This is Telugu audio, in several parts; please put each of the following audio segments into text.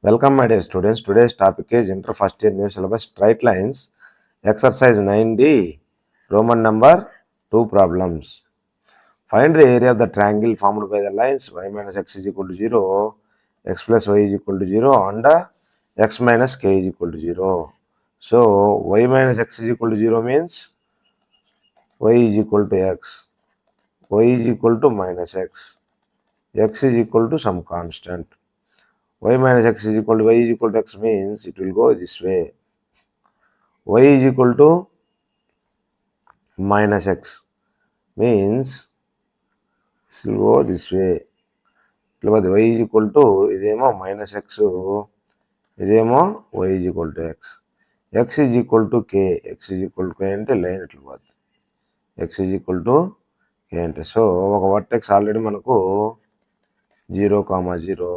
Welcome, my dear students. Today's topic is Inter First Year New Syllabus Straight Lines, Exercise 9D, Roman number 2 problems. Find the area of the triangle formed by the lines y minus x is equal to 0, x plus y is equal to 0, and x minus k is equal to 0. So, y minus x is equal to 0 means y is equal to x, y is equal to minus x is equal to some constant. Y minus x is equal to y is equal to x means it will go this way. Y is equal to minus x means this will go this way. Y is equal to ఇదేమో minus x, ఇదేమో y is equal to x. X is equal to k. X is equal to k అంటే లైన్ ఇట్లా పోతుంది. X is equal to k అంటే సో ఒక వర్టెక్స్ ఆల్రెడీ మనకు 0,0.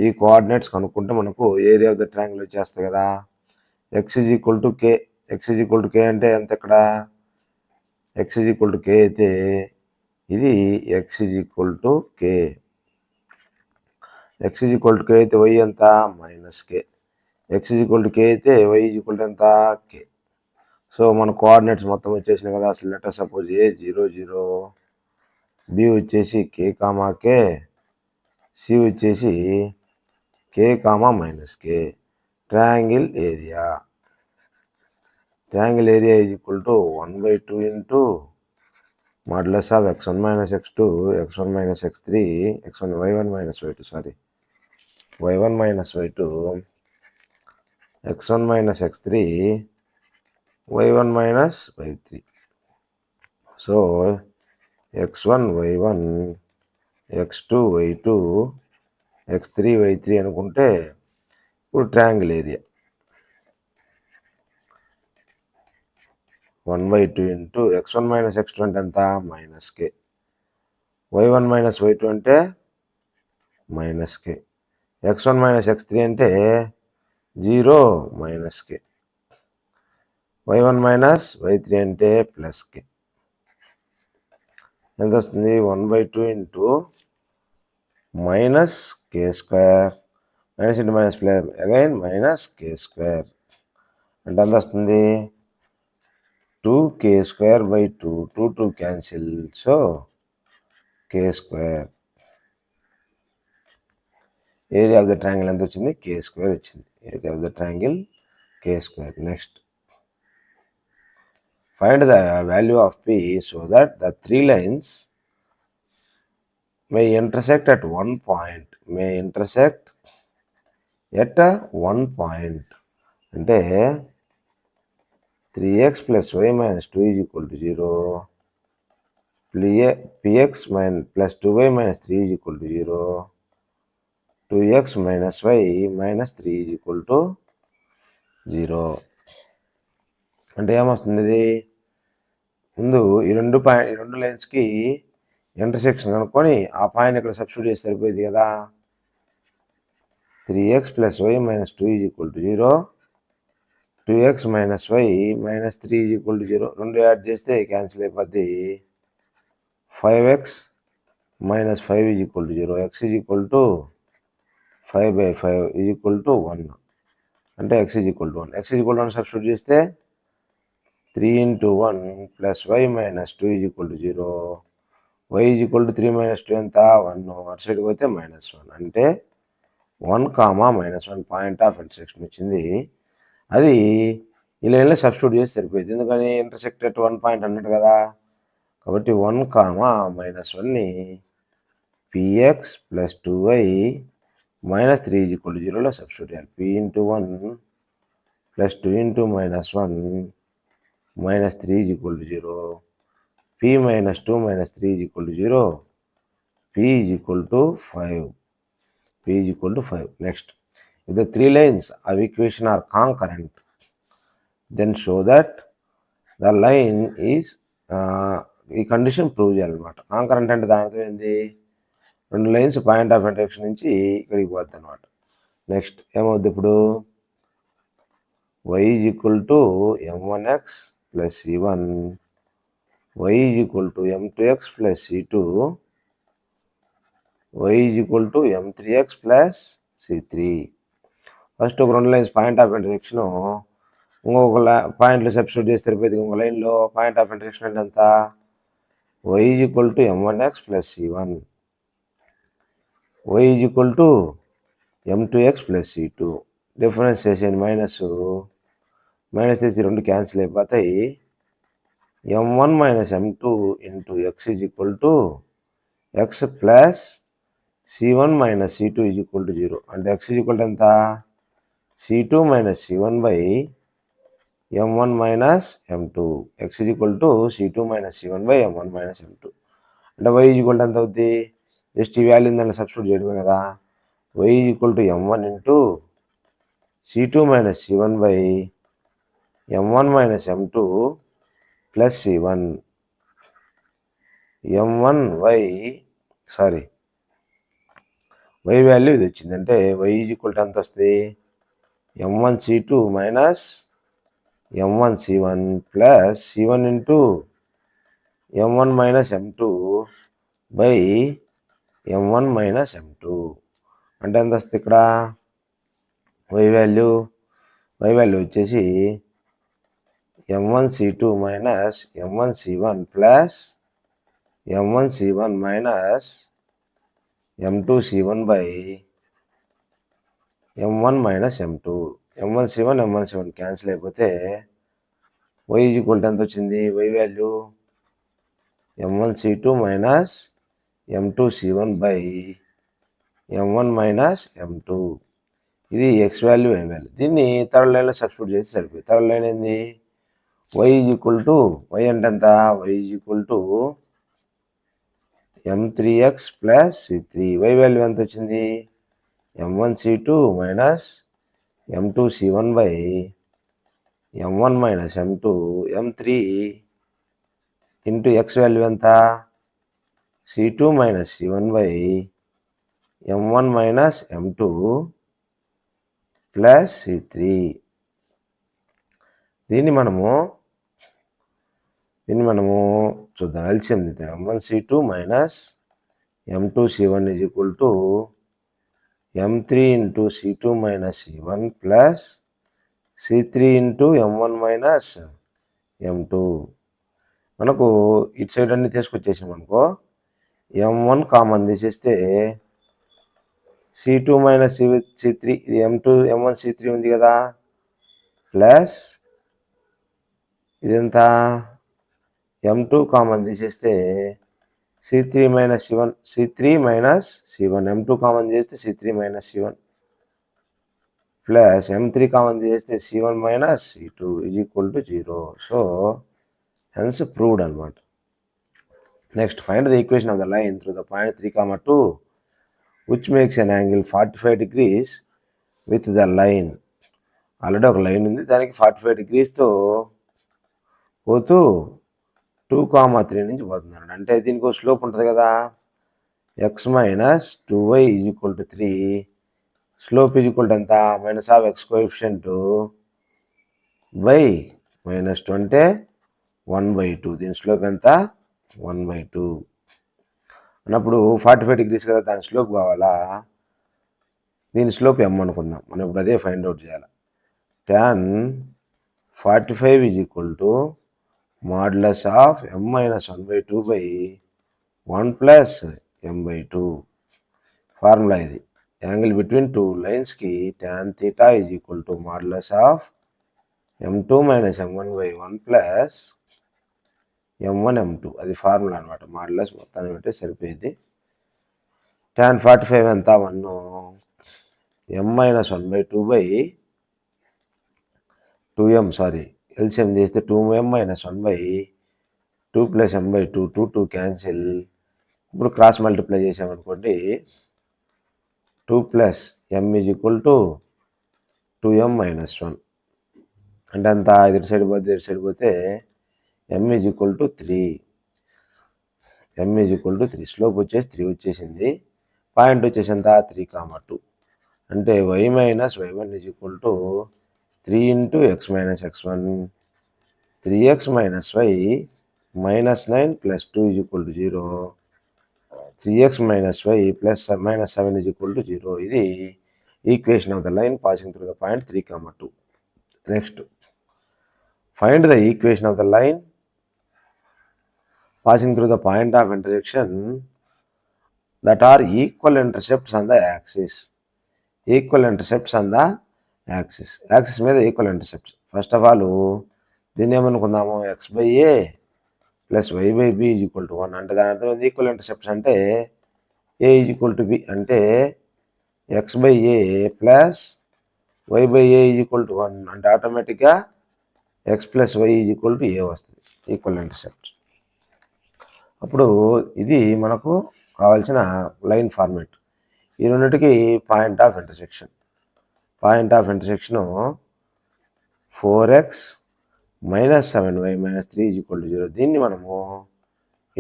ఈ కోఆర్డినేట్స్ కనుక్కుంటే మనకు ఏరియా ఆఫ్ ద ట్రయాంగిల్ వచ్చేస్తుంది కదా. x is equal to k. x is equal to k అంటే ఎంత ఇక్కడ x is equal to k అయితే ఇది x is equal to k. x is equal to k అయితే y ఎంత minus k. x is equal to k అయితే y is equal to ఎంత k. సో మన కోఆర్డినేట్స్ మొత్తం వచ్చేసినాయి కదా. అసలు లెటర్ సపోజ్ ఏ 0 0, బి వచ్చేసి k కామా k, సి వచ్చేసి k comma minus k. Triangle area is equal to 1/2 into modulus of x1 minus x2, x1 minus x3, y1 minus y2, y1 minus y2, x1 minus x3, y1 minus y3. So, x1, y1, x2, y2, x3, y3 అనుకుంటే ఇప్పుడు triangle area 1/2 into x1 minus x2 అంటే ఎంత minus k, y1 minus y2 అంటే minus k, x1 minus x3 అంటే 0 minus k, y1 minus y3 అంటే ప్లస్ k. ఎంత వస్తుంది 1/2 into minus k square, minus into minus plus again minus k square అంటే ఎంత వస్తుంది 2k square by 2, 2 cancel, so k square. Area of the triangle ఎంత వచ్చింది k square వచ్చింది. Area of the triangle k square. Next, find the value of p so that the three lines may intersect at one point. అంటే 3x plus y minus 2 is equal to 0. px plus 2y minus 3 is equal to 0. 2x minus y minus 3 is equal to 0. అంటే ఏమొస్తుంది ఇది ముందు ఈ రెండు లైన్స్కి ఇంటర్సెక్షన్ అనుకొని ఆ పాయింట్ ఇక్కడ సబ్స్టిట్యూట్ చేసి సరిపోయింది కదా. 3x plus y minus 2 is equal to 0. 2x minus y minus 3 is equal to 0. రెండు యాడ్ చేస్తే క్యాన్సిల్ అయిపోద్ది. 5x minus 5 is equal to 0. x is equal to 5/5 is equal to 1. అంటే x is equal to 1. x is equal to 1 substitute చేస్తే 3 into 1 plus y minus 2 is equal to 0. y is equal to 3 minus 2 ఎంత 1. అటు సైడ్కి పోతే -1 అంటే 1, -1 పాయింట్ ఆఫ్ ఇంటర్సెక్షన్ వచ్చింది. అది ఈ లైన్లో సబ్స్టిట్యూట్ చేసి సరిపోయింది. ఎందుకని ఇంటర్సెక్ట్ అట్ 1 పాయింట్ అన్నట్టు కదా. కాబట్టి 1, -1ని px plus 2y minus 3 is equal to 0లో substitute చేయాలి. p into 1 plus 2 into -1 minus 3 is equal to 0. p minus 2 minus 3 is equal to 0. p is equal to 5. p is equal to 5. Next, if the three lines of equation are concurrent, then show that the line is ఈ కండిషన్ ప్రూవ్ చేయాలన్నమాట. కాంకరెంట్ అంటే దాని అర్థం ఏంది, రెండు లైన్స్ పాయింట్ ఆఫ్ ఇంటర్సెక్షన్ నుంచి ఇక్కడికి పోద్ది అనమాట. నెక్స్ట్ ఏమవుద్ది ఇప్పుడు y is equal to m1x plus c1, y is equal to m2x plus c2, y is equal to m3x plus c3. First ఒక 2 లైన్స్ పాయింట్ ఆఫ్ ఇంటర్సెక్షన్ ఇంకొక పాయింట్లు సబ్స్టిట్యూట్ చేస్తే సరిపోతుంది. ఇంకొక లైన్లో పాయింట్ ఆఫ్ ఇంటర్సెక్షన్ అంటే ఎంత, y = m1x + c1, y = m2x + c2. Difference చేసేయండి, మైనస్ చేసి 2 క్యాన్సిల్ అయిపోతాయి. m1 - m2 × x x plus c1 - c2 = 0. అంటే x ఎంత, c2 - c1 m1 - m2. x c2 - c1 m1 - m2. అంటే y ఎంత అవుద్ది, జస్ట్ ఈ వాల్యూని దాన్ని సబ్స్టిట్యూట్ చేయడమే కదా. y m1 × c2 - c1 m1 - m2 plus c1 m1 y value ఇది వచ్చింది. అంటే y ఎంత వస్తుంది, m1 c2 - m1 c1 plus c1 × m1 - m2 m1 - m2. అంటే ఎంత వస్తుంది ఇక్కడ y వాల్యూ వచ్చేసి m1 c2 - m1 c1 plus m1 c1 m2 c1 m1 - m2. m1 c1 cancel అయిపోతే y ఎంత వచ్చింది, y value m1 c2 m2 c1 m1 - m2. ఇది x వాల్యూ, y వాల్యూ. దీన్ని థర్డ్ లైన్లో సబ్స్టిట్యూట్ చేసి సరిపోయింది. థర్డ్ లైన్ ఏంది, y అంటే ఎంత, y m3x + c3. y value ఎంత వచ్చింది, m1 c2 m2 c1 m1 - m2 m3 x value ఎంత, c2 - c1 m1 - m2 plus c3. దీన్ని మనము చూద్దాం, ఎల్సిఎం తీద్దాం. m1 c2 m2 c1 m3 × c2 - c1 plus c3 × m1 - m2. మనకు ఇటు సైడ్ అన్ని తీసుకొచ్చేసాం అనుకో, m1 కామన్ తీసేస్తే c2 - c3 ఇది m1 c3 ఉంది కదా, ప్లస్ ఇదంత m2 కామన్ తీసేస్తే c3 - c1 m2 కామన్ చేస్తే c3 - c1 plus m3 common చేస్తే c1 - c2 = 0. So hence proved అనమాట. Next, find the equation of the line through the point 3, 2 which makes an angle 45 degrees with the line. Already ఒక లైన్ ఉంది, దానికి 45 degreesతో పోతూ 2, 3 నుంచి పోతున్నాడు. అంటే దీనికి ఒక స్లోప్ ఉంటుంది కదా, x - 2y = 3. స్లోప్ ఎంత, -x కోఎఫిషియంట్ -2 అంటే 1/2. దీని స్లోప్ ఎంత, 1/2 అన్నప్పుడు 45 degrees కదా, దాని స్లోప్ కావాలా. దీని స్లోప్ m అనుకుందాం. మనం ఇప్పుడు అదే ఫైండ్ అవుట్ చేయాలి. tan 45 = modulus of m - 1/2 1 + m/2. Formula ఇది. యాంగిల్ బిట్వీన్ 2 లైన్స్కి tan θ = modulus of m2 - m1 1 plus m1 m2. అది ఫార్ములా అనమాట. మాడ్యులస్ మొత్తాన్ని పెట్టి సరిపోయింది. tan 45 ఎంత, 1 m - 1/2 2m ఎల్సిఎం చేస్తే 2m - 1/2 + m/2 2 క్యాన్సిల్. ఇప్పుడు క్రాస్ మల్టిప్లై చేసామనుకోండి, 2 + m = 2m - 1. అంటే అంత ఇటు సైడ్ పోతే m = 3. స్లోప్ వచ్చేసి 3 వచ్చేసింది. పాయింట్ వచ్చేసి ఎంత, 3, 2. అంటే y - y1 = 3 × x - x1 3x - y -9 + 2 = 0. 3x - y + -7 = 0. ఇది equation of the line passing through the point 3, 2. Next, find the equation of the line passing through the point of intersection that are equal intercepts on the axis. Equal intercepts on the axis. Axis మీద equal intercepts. First of all దీన్ని ఏమనుకుందాము, x/a plus y/b is equal to 1. అంటే దాని అర్థం ఈక్వల్ ఇంటర్సెప్ట్స్ అంటే a is equal to b, అంటే x/a plus y/a is equal to 1 అంటే ఆటోమేటిక్గా x plus y is equal to a వస్తుంది, ఈక్వల్ ఇంటర్సెప్ట్. అప్పుడు ఇది మనకు కావాల్సిన లైన్ ఫార్మేట్. ఈ రెండింటికి point of intersection. Point of intersection 4x minus 7y minus 3 is equal to 0. దీన్ని మనము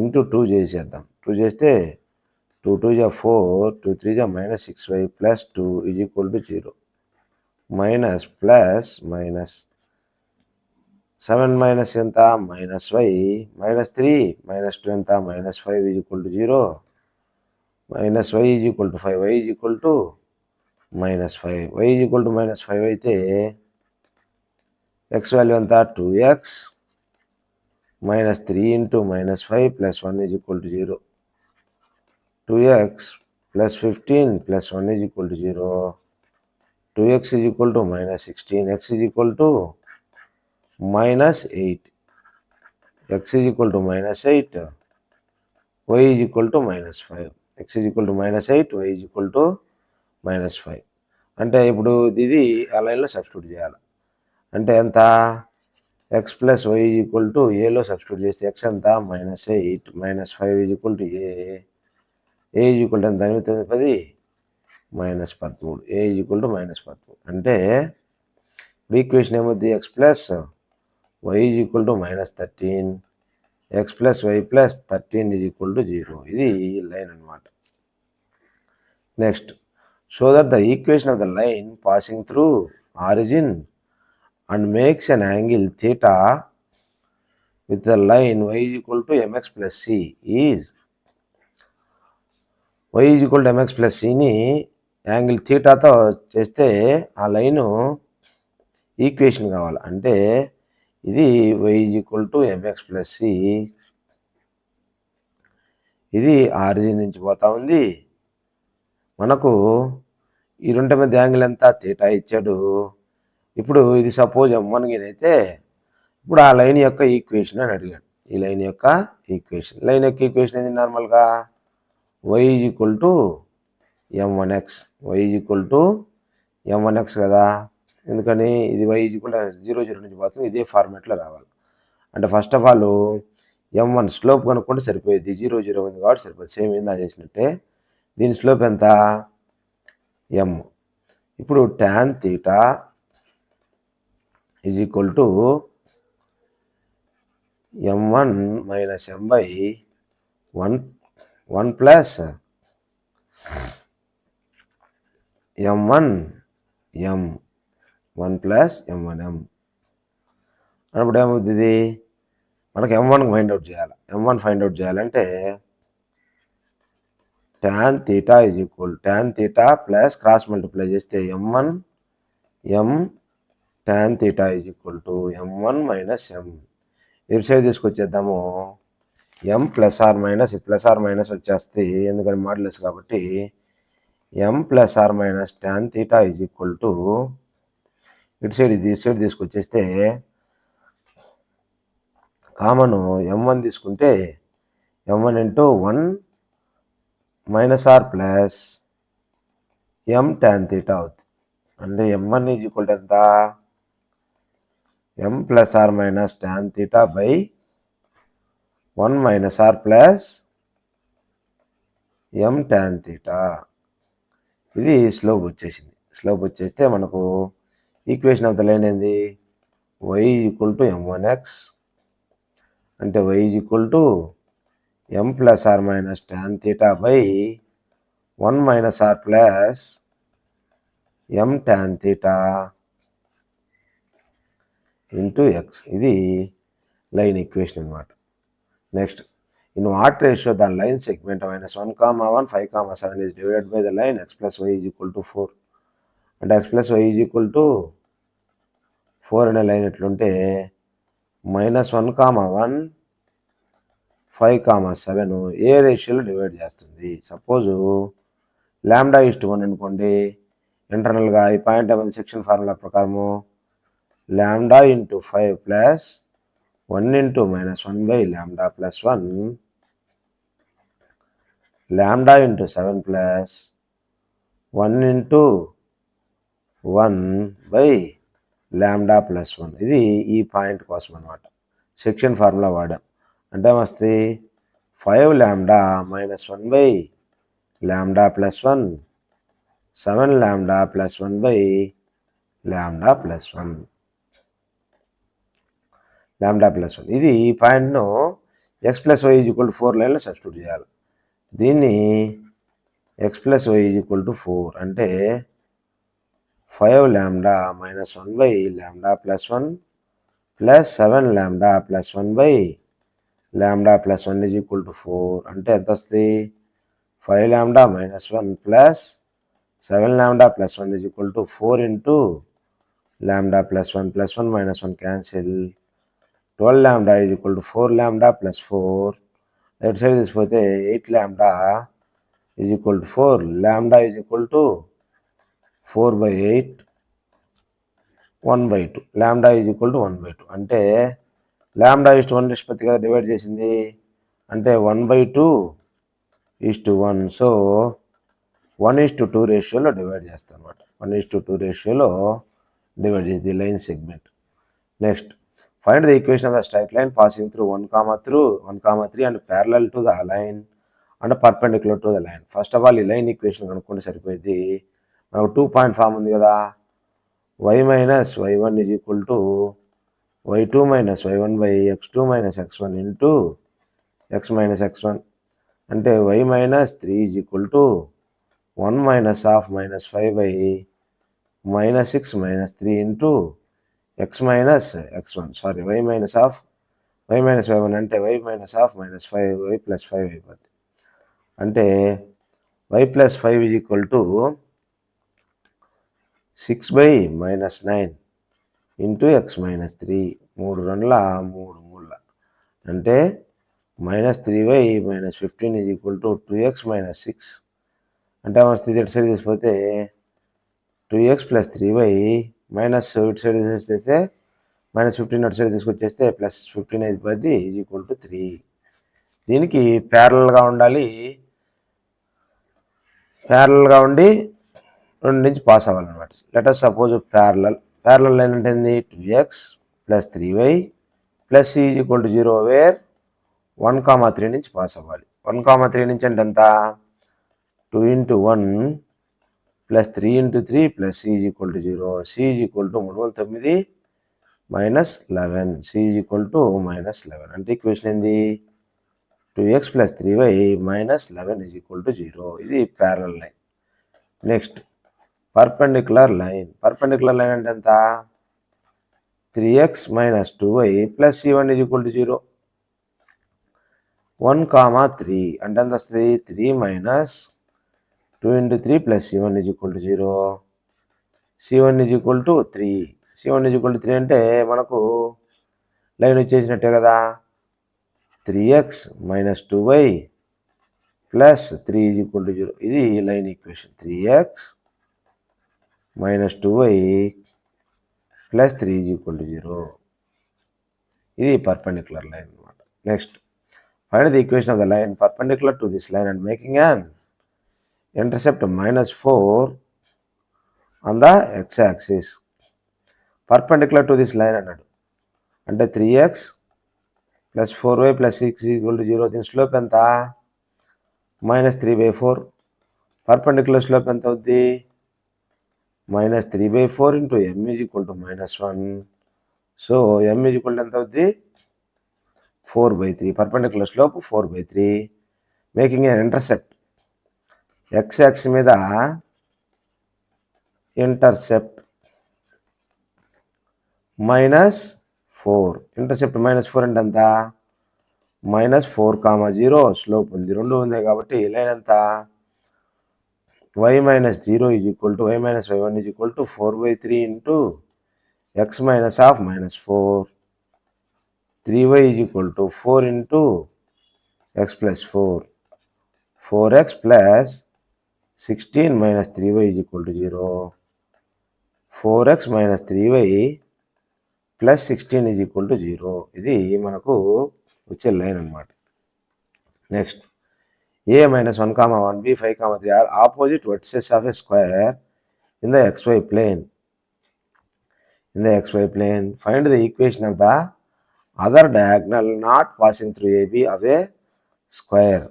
ఇంటూ 2 చేసేద్దాం. 2 చేస్తే 2 2 జా 4, 2 3 జా minus 6y plus 2 is equal to 0. Minus plus minus 7 minus ఎంత, మైనస్ y, మైనస్ 3 మైనస్ 2 ఎంత, minus 5 is equal to 0. Minus y is equal to 5, y is equal to minus 5. y is equal to minus 5 అయితే x వాల్యూ ఎంత, 2x minus 3 into minus 5 plus 1 is equal to 0. 2x plus 15 plus 1 is equal to 0. 2x is equal to minus 16. x is equal to minus 8. x is equal to minus 8. y is equal to minus 5. x is equal to minus 8, y is equal to minus 5. అంటే ఇప్పుడు ఇది ఆ లైన్లో సబ్స్టిట్యూట్ చేయాలి. అంటే ఎంత, x plus y is equal to ఏలో సబ్స్టిట్యూట్ చేస్తే ఎక్స్ ఎంత, minus 8 minus 5 is equal to a is equal to ఎంత, 9 10 minus 13. A is equal to minus 13. అంటే ఇప్పుడు ఈక్వేషన్ ఏమవుద్ది, x plus y is equal to minus 13, x plus y plus 13 is equal to 0. ఇది లైన్ అనమాట. Next, show that the equation of the line passing through origin and makes an angle theta with the line y is equal to mx plus c is y is equal to mx plus c ని యాంగిల్ థీటాతో చేస్తే ఆ లైను ఈక్వేషన్ కావాలి. అంటే ఇది y is equal to mx plus c, ఇది ఆరిజిన్ నుంచి పోతా ఉంది. మనకు ఈ రెండింటి మధ్య యాంగిల్ ఎంత, థీటా ఇచ్చాడు. ఇప్పుడు ఇది సపోజ్ M1 అయితే ఇప్పుడు ఆ లైన్ యొక్క ఈక్వేషన్ అని అడిగాడు. ఈ లైన్ యొక్క ఈక్వేషన్, లైన్ యొక్క ఈక్వేషన్ ఏంది, నార్మల్గా y is equal to m1x, y is equal to m1x కదా. ఎందుకని ఇది y ఈజ్ ఈక్వల్ 0 0 నుంచి పోతుంది, ఇదే ఫార్మాట్లో రావాలి. అంటే first of all m1 slope కనుక్కుంటే సరిపోయేది, 0 0 ఉంది కాబట్టి సరిపోతుంది. సేమ్ ఏందా చేసినట్టే. దీని స్లోప్ ఎంత, m. ఇప్పుడు tan theta is equal to m1 minus m by 1 plus m1 m 1 plus m1 m. అప్పుడు ఏమవుతుంది, మనకి m1 ఫైండ్ అవుట్ చేయాలి. m1 ఫైండ్ అవుట్ చేయాలంటే tan theta is equal tan theta plus cross multiply చేస్తే m1 m tan theta is equal to m1 minus m. ఇటు సైడ్ తీసుకొచ్చేద్దాము, m plus are minus, plus are minus వచ్చేస్తే ఎందుకని మాడ్యులస్ కాబట్టి m plus are minus tan theta is equal to ఇటు సైడ్ తీసుకొచ్చేస్తే కామన్ m1 తీసుకుంటే m1 into 1 minus are plus m tan theta అవుతుంది. అంటే m1 ఈజ్ ఈక్వల్ టు ఎంత, m plus are minus tan theta by 1 minus are plus m tan theta. ఇది స్లోప్ వచ్చేసింది. స్లోప్ వచ్చేస్తే మనకు ఈక్వేషన్ ఆఫ్ ద లైన్ ఏంది, y is equal to m1x, అంటే y is equal to m plus are minus tan theta by 1 minus are plus m tan theta into x. ఇది లైన్ ఈక్వేషన్ అనమాట. Next, in what ratio the line segment -1, 1, 5, 7 is divided by the line x plus y is equal to 4. అంటే x plus y is equal to 4 అనే లైన్ ఎట్లుంటే -1, 1, 5, 7 ఏ రేషియోలో డివైడ్ చేస్తుంది. సపోజు λ1 అనుకోండి. ఇంటర్నల్గా ఈ పాయింట్ అనేది సెక్షన్ ఫార్ములా ప్రకారము λ × 5 ప్లస్ 1 × -1/λ ప్లస్ 1 λ × 7 ప్లస్ 1 × 1/λ ప్లస్ 1. ఇది ఈ పాయింట్ కోసం అనమాట. సెక్షన్ ఫార్ములా వాడాం. అంటే ఏమొస్తుంది 5λ - 1/λ ప్లస్ 1 7λ ప్లస్ 1/λ ప్లస్ 1 λ ప్లస్ 1. ఇది ఈ పాయింట్ను x plus y is equal to 4 లైన్లో సబ్స్టిట్యూట్ చేయాలి. దీన్ని x plus y is equal to 4 అంటే 5λ - 1/λ plus 1 plus 7λ plus 1/λ plus 1 is equal to 4 అంటే ఎంత వస్తుంది 5λ - 1 plus 7λ plus 1 is equal to 4 × λ plus 1 plus 1 minus 1 cancel 12λ is equal to 4λ plus 4 ఎటు side తీసిపోతే 8λ is equal to 4 λ is equal to 4/8 1/2 λ is equal to 1/2 అంటే λ1 నిష్పత్తిగా డివైడ్ చేసింది అంటే 1/2:1. సో 1:2 రేషియోలో డివైడ్ చేస్తాం అనమాట. 1:2 రేషియోలో డివైడ్ చేసి line segment. Next find the equation of the straight line passing through 1, 3 and parallel to the line and perpendicular to the line. First of all ఈ లైన్ ఈక్వేషన్ కనుక్కుంటే సరిపోయింది. మనకు 2 పాయింట్ ఫామ్ ఉంది కదా, y - y1 is equal to y2 - y1/x2 - x1 into x - x1 అంటే y - 3 is equal to 1 - ½ - 5/-6 - 3 into x - x1 sorry y - ½ y - y1 అంటే y - ½ - 5y + 5 అయిపోద్ది. అంటే y + 5 is equal to 6/-9 into x - 3 3 2 3 3 అంటే -3y - 15 is equal to 2x - 6 అంటే వస్తుంది ఇటు సైడ్ తీసిపోతే 2x + 3y మైనస్ ఇటు సైడ్ తీసేస్తే -15 అటు సైడ్ తీసుకొచ్చేస్తే +15 అయిపోద్ది ఈజ్ ఈక్వల్ టు 3. దీనికి ప్యారలల్గా ఉండాలి, ప్యారలల్గా ఉండి 2 నుంచి పాస్ అవ్వాలన్నమాట. Let us suppose parallel line అంటే ఏంది 2x + 3y + c is equal to 0 where 1, 3 నుంచి పాస్ అవ్వాలి. 1, 3 నుంచి అంటే ఎంత 2 × 1 + 3 × 3 + c is equal to 0. c is equal to 3 9 -11 c is equal to -11 అంటే ఈక్వేషన్ ఏంది 2x + 3y - 11 is equal to 0. ఇది parallel line. Next perpendicular line. Perpendicular line అంటే ఎంత 3x - 2y + c1 is equal to 0. 1, 3 అంటే ఎంత వస్తుంది 3 - 2 × 3 + c1 is equal to 0. c1 is equal to 3. c1 is equal to 3 అంటే మనకు లైన్ వచ్చేసినట్టే కదా 3x - 2y + 3 is equal to 0. ఇది line equation 3x - 2y + 3 is equal to 0. ఇది పర్పెండిక్యులర్ లైన్ అనమాట. Next find the equation of the line perpendicular to this line and making an intercept -4 on the x-axis. Perpendicular to this line అన్నాడు అంటే 3x + 4y + 6 = 0. దీని స్లోప్ ఎంత -3/4. పర్పెండిక్యులర్ స్లోప్ ఎంత అవుద్ది -3/4 × m = -1. సో m ఎంత అవుద్ది 4/3. Perpendicular slope 4/3. మేకింగ్ ఎన్ ఇంటర్సెప్ట్ x యాక్సిస్ మీద ఇంటర్సెప్ట్ -4. ఇంటర్సెప్ట్ -4 అంటే ఎంత -4, 0 స్లోప్ ఉంది, 2 ఉంది కాబట్టి లైన్ ఎంత y minus 0 is equal to y minus y1 is equal to 4/3 into x minus of minus 4. 3y is equal to 4 into x plus 4. 4x plus 16 minus 3y is equal to 0. 4x minus 3y plus 16 is equal to 0. ఇది మనకు వచ్చే లైన్ అనమాట. Next a minus 1 comma 1 b 5 comma 3 are opposite vertices of a square in the xy plane. Find the equation of the other diagonal not passing through AB of a square.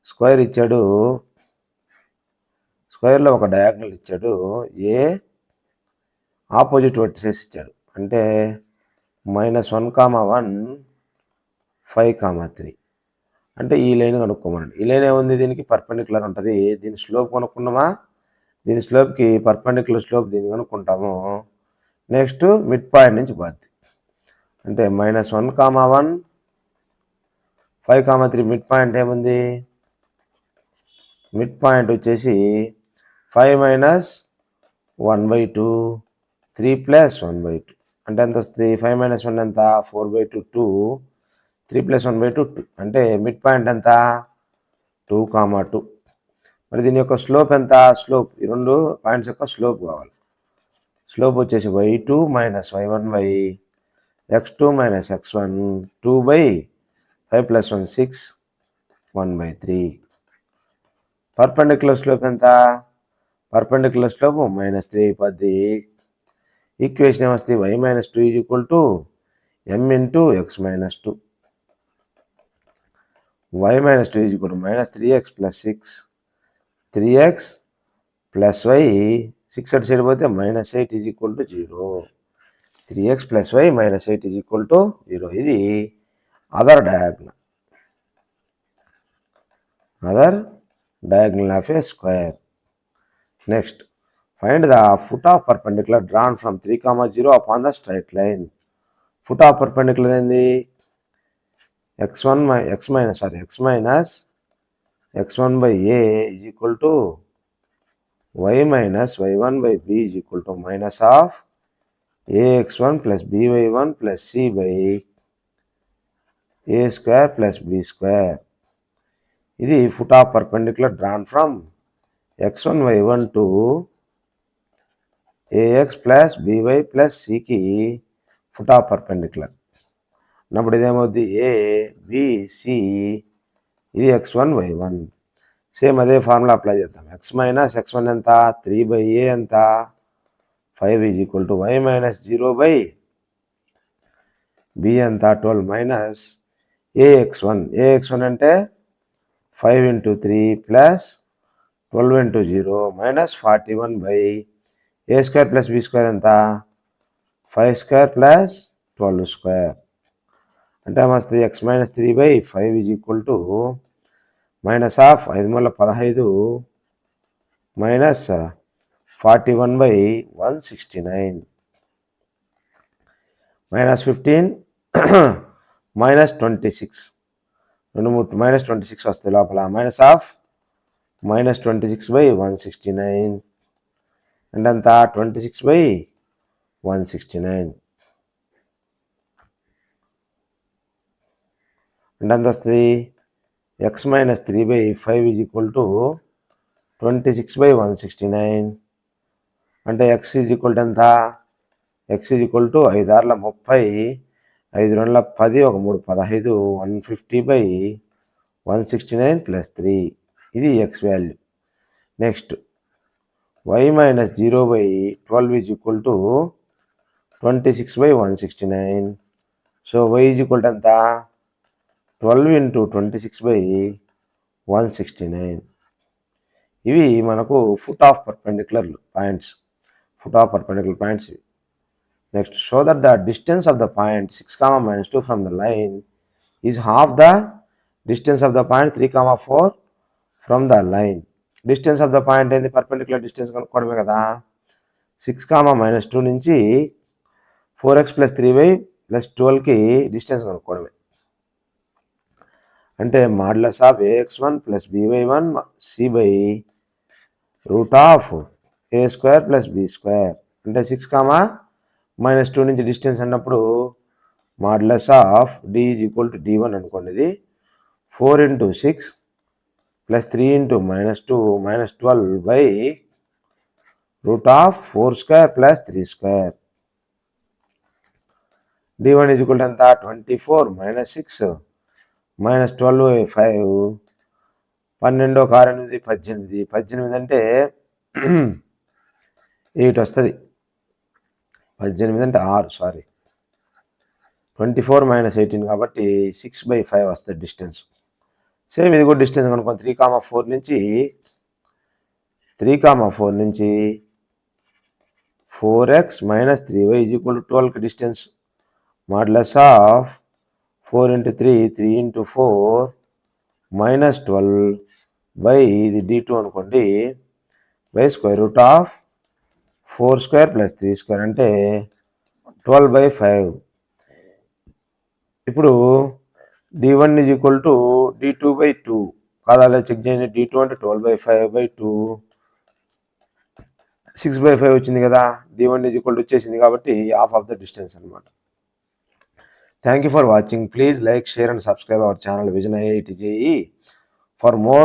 Square ఇచ్చాడు, స్క్వేర్లో ఒక డయాగ్నల్ ఇచ్చాడు, ఏ ఆపోజిట్ వర్టిసెస్ ఇచ్చాడు. అంటే -1, 1 5, 3 అంటే ఈ లైన్ కనుక్కోమనండి. ఈ లైన్ ఏముంది, దీనికి పర్పెండిక్యులర్ ఉంటుంది. దీని స్లోప్ కనుక్కున్నామా, దీని స్లోప్కి పర్పెండిక్యులర్ స్లోప్ దీన్ని కనుక్కుంటాము. నెక్స్ట్ మిడ్ పాయింట్ నుంచి బాద్ది. అంటే -1, 1 5, 3 మిడ్ పాయింట్ ఏముంది, మిడ్ పాయింట్ వచ్చేసి 5 minus 1/2 3 plus 1/2 అంటే ఎంత వస్తుంది, 5 minus 1 ఎంత 4/2 2 3 plus 1/2 2 అంటే మిడ్ పాయింట్ ఎంత 2, 2. మరి దీని యొక్క స్లోప్ ఎంత, స్లోప్ ఈ రెండు పాయింట్స్ యొక్క స్లోప్ కావాలి. స్లోప్ వచ్చేసి y2 minus y1 by x2 minus x1 2/5 plus 1 6 1/3. Perpendicular slope ఎంత, పర్పెండిక్యులర్ స్లోప్ -3 అయిపోద్ది. ఈక్వేషన్ ఏమొస్తుంది, y minus 2 is equal to m into x minus 2. y minus 2 is equal to -3x plus 6 3x plus y 6 అటు సైడ్ పోతే -8 is equal to 0. 3x plus y -8 is equal to 0. ఇది other diagonal of a square. Next, find the foot of perpendicular drawn from 3, 0 upon the straight line. Foot of perpendicular ఏంది, x minus x1 by a is equal to y minus y1 by b is equal to minus of ax1 plus by1 plus c by a square plus b square. ఇది foot of perpendicular drawn from x1 y1 to ax plus by plus cకి foot of perpendicular. అన్నప్పుడు ఇదేమవుద్ది a b c, ఇది x1 y1. సేమ్ అదే ఫార్ములా అప్లై చేద్దాం. x minus x1 ఎంత 3/a ఎంత 5 is equal to y minus 0/b ఎంత 12 minus ax1 అంటే 5 into 3 plus 12 into 0 minus 41/a square plus b square ఎంత 5 square plus 12 square. అంటే ఏమొస్తుంది, x minus 3/5 is equal to minus of 5 మూల 15 minus 41/169 minus 15 minus 26 minus 26 వస్తాయి లోపల, minus of minus 26/169 అంటే అంత 26/169 అంటే ఎంత వస్తుంది, x minus 3/5 is equal to 26/169 అంటే x is equal to ఎంత, x is equal to 5 6 30 5 2 10 1 3 15 150/169 plus 3. ఇది x value. Next y minus 0/12 is equal to 26/169. So y is equal to ఎంత 12 into 26/169. ఇవి మనకు ఫుట్ ఆఫ్ పర్పెండిక్యులర్ పాయింట్స్, ఇవి. Next, show that the distance of the point 6, -2 from the line is half the distance of the point 3, 4 from the line. Distance of the point ఏంది, పర్పెండిక్యులర్ డిస్టెన్స్ కనుక్కోవడమే కదా. 6, -2 నుంచి 4x plus 3y plus 12కి డిస్టెన్స్ కనుక్కోవడమే. అంటే modulus of ax1 plus by1 c by root of A square plus B square అంటే 6, -2 నుంచి డిస్టెన్స్ అన్నప్పుడు modulus of d is equal to d1 అనుకోండి. ఇది 4 × 6 + 3 × -2 -12 by root of 4² + 3². d1 is equal to ఎంత 24 - 6 -12 5 12 × 6 = 18 18 అంటే 8 వస్తుంది. 18 అంటే 6 సారీ 24 - 18 కాబట్టి 6/5 వస్తుంది డిస్టెన్స్. సేమ్ ఇది కూడా డిస్టెన్స్ కనుక్కోండి. 3, 4 నుంచి 4x - 3y = 12కి డిస్టెన్స్ మాడ్యులస్ ఆఫ్ 4 × 3 3 × 4 -12 బై ఇది d2 అనుకోండి బై స్క్వేర్ రూట్ ఆఫ్ 4² + 3² అంటే 12/5. ఇప్పుడు d1 is equal to d2/2 కాదా చెక్ చేయండి. d2 అంటే 12/5/2 6/5 వచ్చింది కదా. d1 ఈజ్ ఈక్వల్ టు వచ్చేసింది కాబట్టి హాఫ్ ఆఫ్ ద డిస్టెన్స్ అనమాట. Thank you for watching. Please like, share and subscribe our channel Vision IIT JEE for more